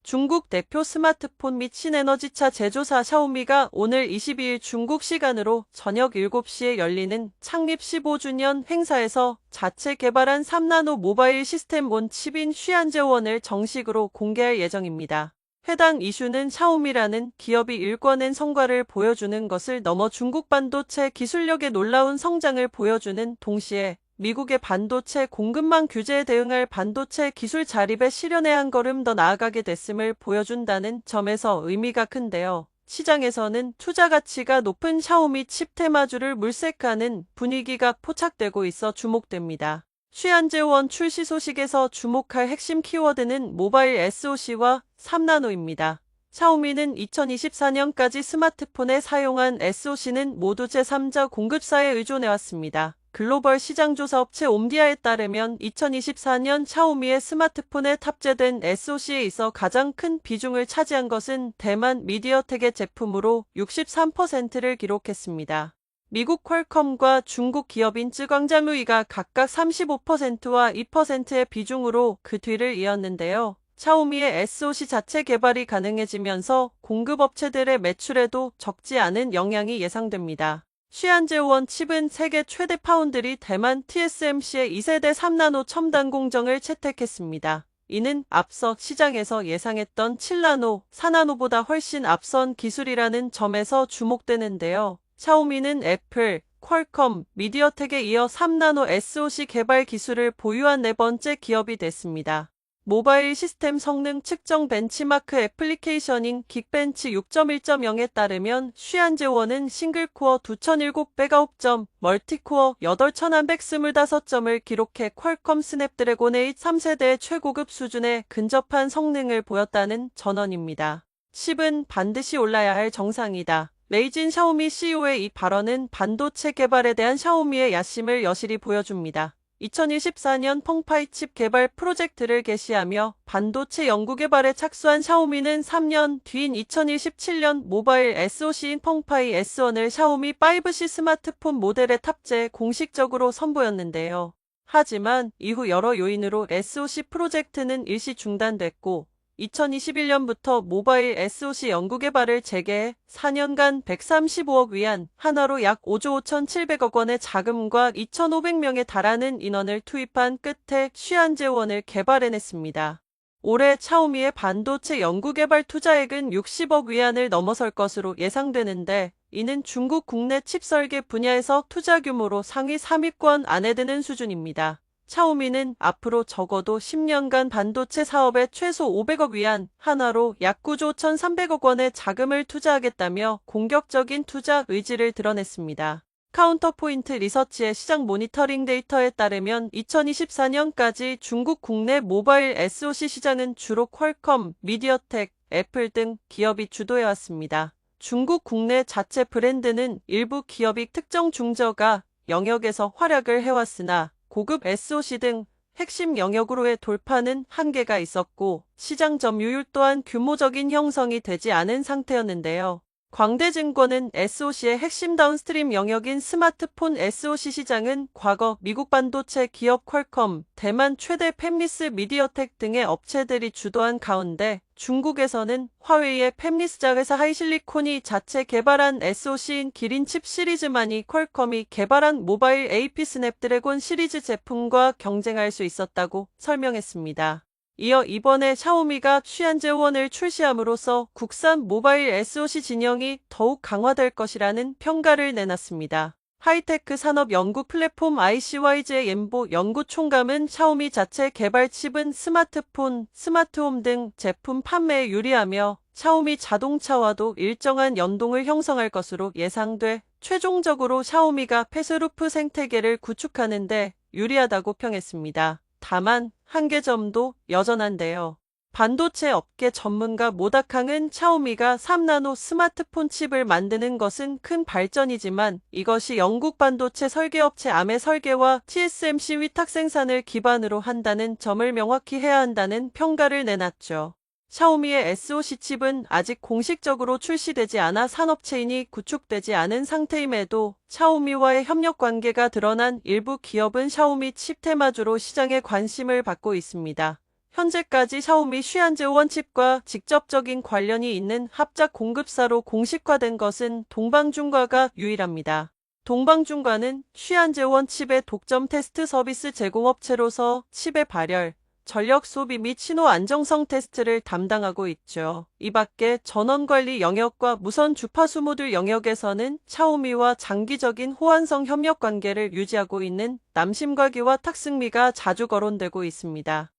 중국 대표 스마트폰 및 신에너지차 제조사 샤오미가 오늘 22일 중국 시간으로 저녁 7시에 열리는 창립 15주년 행사에서 자체 개발한 3나노 모바일 시스템 온 칩인 쉬안제원을 정식으로 공개할 예정입니다. 해당 이슈는 샤오미라는 기업이 일궈낸 성과를 보여주는 것을 넘어 중국 반도체 기술력의 놀라운 성장을 보여주는 동시에 미국의 반도체 공급망 규제에 대응할 반도체 기술 자립에 실현에 한 걸음 더 나아가게 됐음을 보여준다는 점에서 의미가 큰데요. 시장에서는 투자 가치가 높은 샤오미 칩 테마주를 물색하는 분위기가 포착되고 있어 주목됩니다. 쉬안제원 출시 소식에서 주목할 핵심 키워드는 모바일 SoC와 3나노입니다. 샤오미는 2024년까지 스마트폰에 사용한 SoC는 모두 제3자 공급사에 의존해왔습니다. 글로벌 시장조사 업체 옴디아에 따르면 2024년 샤오미의 스마트폰에 탑재된 SoC에 있어 가장 큰 비중을 차지한 것은 대만 미디어텍의 제품으로 63%를 기록했습니다. 미국 퀄컴과 중국 기업인 쯔광자무이가 각각 35%와 2%의 비중으로 그 뒤를 이었는데요. 샤오미의 SoC 자체 개발이 가능해지면서 공급업체들의 매출에도 적지 않은 영향이 예상됩니다. 쉬안제원 칩은 세계 최대 파운드리 대만 TSMC의 2세대 3나노 첨단 공정을 채택했습니다. 이는 앞서 시장에서 예상했던 7나노, 4나노보다 훨씬 앞선 기술이라는 점에서 주목되는데요. 샤오미는 애플, 퀄컴, 미디어텍에 이어 3나노 SoC 개발 기술을 보유한 네 번째 기업이 됐습니다. 모바일 시스템 성능 측정 벤치마크 애플리케이션인 긱벤치 6.1.0에 따르면 쉬안제원은 싱글코어 2007 멀티코어 8125점을 기록해 퀄컴 스냅드래곤 8 3세대의 최고급 수준에 근접한 성능을 보였다는 전언입니다. 칩은 반드시 올라야 할 정상이다. 레이진 샤오미 CEO의 이 발언은 반도체 개발에 대한 샤오미의 야심을 여실히 보여줍니다. 2024년 펑파이 칩 개발 프로젝트를 개시하며 반도체 연구 개발에 착수한 샤오미는 3년 뒤인 2027년 모바일 SoC인 펑파이 S1을 샤오미 5C 스마트폰 모델에 탑재해 공식적으로 선보였는데요. 하지만 이후 여러 요인으로 SoC 프로젝트는 일시 중단됐고 2021년부터 모바일 SoC 연구 개발을 재개해 4년간 135억 위안, 한화로 약 5조 5,700억 원의 자금과 2,500명에 달하는 인원을 투입한 끝에 쉬안제원을 개발해냈습니다. 올해 샤오미의 반도체 연구 개발 투자액은 60억 위안을 넘어설 것으로 예상되는데 이는 중국 국내 칩 설계 분야에서 투자 규모로 상위 3위권 안에 드는 수준입니다. 샤오미는 앞으로 적어도 10년간 반도체 사업에 최소 500억 위안, 한화로 약 9조 1,300억 원의 자금을 투자하겠다며 공격적인 투자 의지를 드러냈습니다. 카운터포인트 리서치의 시장 모니터링 데이터에 따르면 2024년까지 중국 국내 모바일 SoC 시장은 주로 퀄컴, 미디어텍, 애플 등 기업이 주도해왔습니다. 중국 국내 자체 브랜드는 일부 기업이 특정 중저가 영역에서 활약을 해왔으나 고급 SoC 등 핵심 영역으로의 돌파는 한계가 있었고 시장 점유율 또한 규모적인 형성이 되지 않은 상태였는데요. 광대증권은 SoC의 핵심 다운스트림 영역인 스마트폰 SoC 시장은 과거 미국 반도체 기업 퀄컴, 대만 최대 팹리스 미디어텍 등의 업체들이 주도한 가운데 중국에서는 화웨이의 팹리스자 회사 하이실리콘이 자체 개발한 SoC인 기린 칩 시리즈만이 퀄컴이 개발한 모바일 AP 스냅드래곤 시리즈 제품과 경쟁할 수 있었다고 설명했습니다. 이어 이번에 샤오미가 쉬안제원을 출시함으로써 국산 모바일 SoC 진영이 더욱 강화될 것이라는 평가를 내놨습니다. 하이테크 산업 연구 플랫폼 ICYG의 옌보 연구총감은 샤오미 자체 개발 칩은 스마트폰, 스마트홈 등 제품 판매에 유리하며 샤오미 자동차와도 일정한 연동을 형성할 것으로 예상돼 최종적으로 샤오미가 패스루프 생태계를 구축하는 데 유리하다고 평했습니다. 다만 한계점도 여전한데요. 반도체 업계 전문가 모다캉은 샤오미가 3나노 스마트폰 칩을 만드는 것은 큰 발전이지만 이것이 영국 반도체 설계업체 암의 설계와 TSMC 위탁 생산을 기반으로 한다는 점을 명확히 해야 한다는 평가를 내놨죠. 샤오미의 SoC 칩은 아직 공식적으로 출시되지 않아 산업체인이 구축되지 않은 상태임에도 샤오미와의 협력 관계가 드러난 일부 기업은 샤오미 칩 테마주로 시장에 관심을 받고 있습니다. 현재까지 샤오미 쉬안즈원 칩과 직접적인 관련이 있는 합작 공급사로 공식화된 것은 동방중과가 유일합니다. 동방중과는 쉬안즈원 칩의 독점 테스트 서비스 제공업체로서 칩의 발열, 전력 소비 및 신호 안정성 테스트를 담당하고 있죠. 이 밖에 전원관리 영역과 무선 주파수 모듈 영역에서는 샤오미와 장기적인 호환성 협력 관계를 유지하고 있는 남심과기와 탁승미가 자주 거론되고 있습니다.